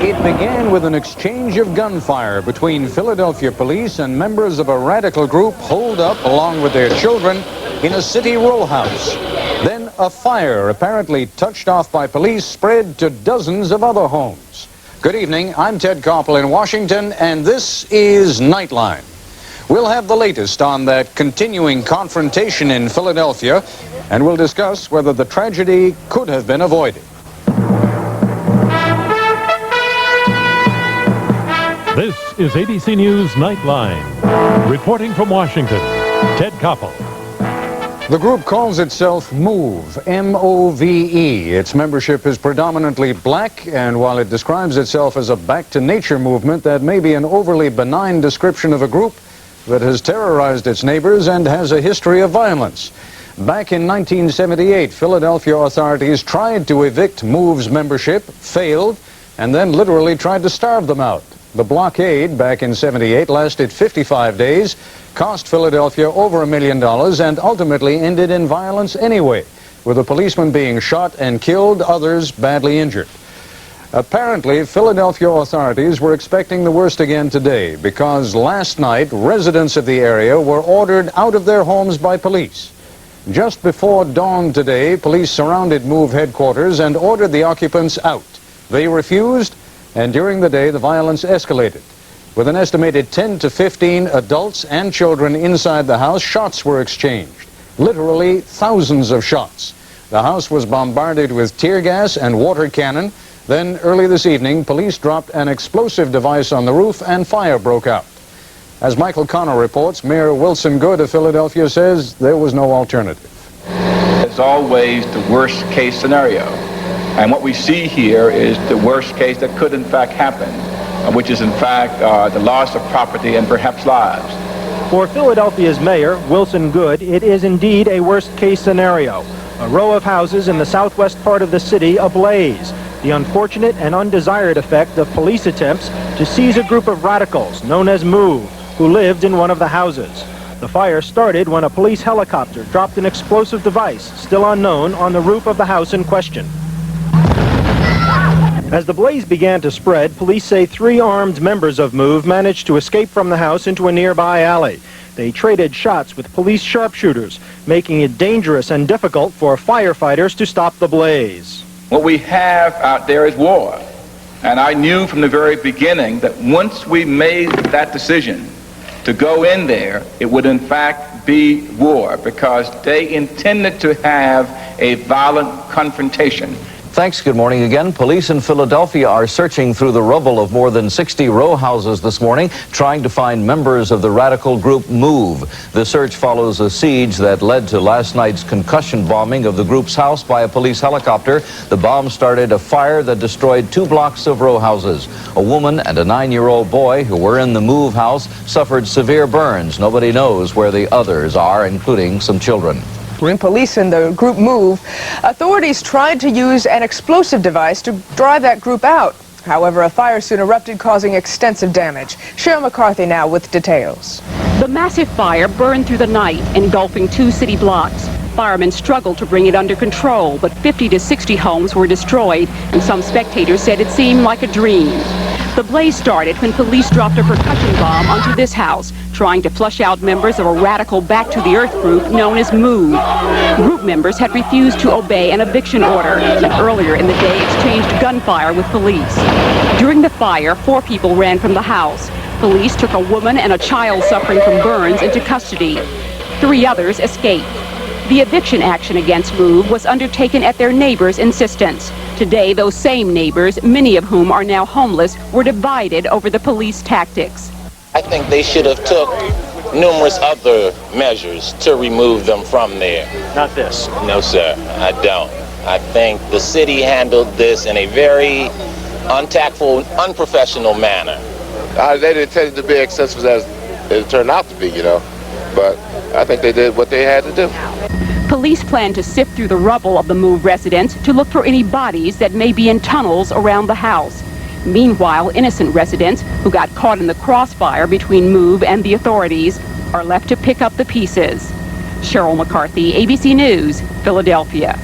It began with an exchange of gunfire between Philadelphia police and members of a radical group holed up along with their children in a city row house. Then a fire, apparently touched off by police, spread to dozens of other homes. Good evening, I'm Ted Koppel in Washington, and this is Nightline. We'll have the latest on that continuing confrontation in Philadelphia, and we'll discuss whether the tragedy could have been avoided. This is ABC News Nightline. Reporting from Washington, Ted Koppel. The group calls itself MOVE, M-O-V-E. Its membership is predominantly black, and while it describes itself as a back-to-nature movement, that may be an overly benign description of a group that has terrorized its neighbors and has a history of violence. Back in 1978, Philadelphia authorities tried to evict MOVE's membership, failed, and then literally tried to starve them out. The blockade back in '78 lasted 55 days, cost Philadelphia over $1 million, and ultimately ended in violence anyway, with a policeman being shot and killed, others badly injured. Apparently, Philadelphia authorities were expecting the worst again today, because last night, residents of the area were ordered out of their homes by police. Just before dawn today, police surrounded MOVE headquarters and ordered the occupants out. They refused, and during the day, the violence escalated. With an estimated 10 to 15 adults and children inside the house, shots were exchanged. Literally thousands of shots. The house was bombarded with tear gas and water cannon. Then, early this evening, police dropped an explosive device on the roof and fire broke out. As Michael Connor reports, Mayor Wilson Goode of Philadelphia says there was no alternative. It's always the worst case scenario. And what we see here is the worst case that could in fact happen, which is in fact the loss of property and perhaps lives. For Philadelphia's mayor, Wilson Goode, it is indeed a worst case scenario. A row of houses in the southwest part of the city ablaze. The unfortunate and undesired effect of police attempts to seize a group of radicals known as MOVE, who lived in one of the houses. The fire started when a police helicopter dropped an explosive device, still unknown, on the roof of the house in question. As the blaze began to spread, police say 3 armed members of MOVE managed to escape from the house into a nearby alley. They traded shots with police sharpshooters, making it dangerous and difficult for firefighters to stop the blaze. What we have out there is war. And I knew from the very beginning that once we made that decision to go in there, it would in fact be war, because they intended to have a violent confrontation. Thanks. Good morning again. Police in Philadelphia are searching through the rubble of more than 60 row houses this morning, trying to find members of the radical group MOVE. The search follows a siege that led to last night's concussion bombing of the group's house by a police helicopter. The bomb started a fire that destroyed 2 blocks of row houses. A woman and a 9-year-old boy who were in the MOVE house suffered severe burns. Nobody knows where the others are, including some children. When police in the group MOVE, authorities tried to use an explosive device to drive that group out. However, a fire soon erupted, causing extensive damage. Cheryl McCarthy now with details. The massive fire burned through the night, engulfing 2 city blocks. Firemen struggled to bring it under control, but 50 to 60 homes were destroyed, and some spectators said it seemed like a dream. The blaze started when police dropped a percussion bomb onto this house, trying to flush out members of a radical back-to-the-earth group known as MOVE. Group members had refused to obey an eviction order, and earlier in the day exchanged gunfire with police. During the fire, 4 people ran from the house. Police took a woman and a child suffering from burns into custody. 3 others escaped. The eviction action against MOVE was undertaken at their neighbors' insistence. Today, those same neighbors, many of whom are now homeless, were divided over the police tactics. I think they should have took numerous other measures to remove them from there. Not this. No, sir, I don't. I think the city handled this in a very untactful, unprofessional manner. They didn't intend to be excessive as it turned out to be, you know, but I think they did what they had to do. Police plan to sift through the rubble of the MOVE residence to look for any bodies that may be in tunnels around the house. Meanwhile, innocent residents who got caught in the crossfire between MOVE and the authorities are left to pick up the pieces. Cheryl McCarthy, ABC News, Philadelphia.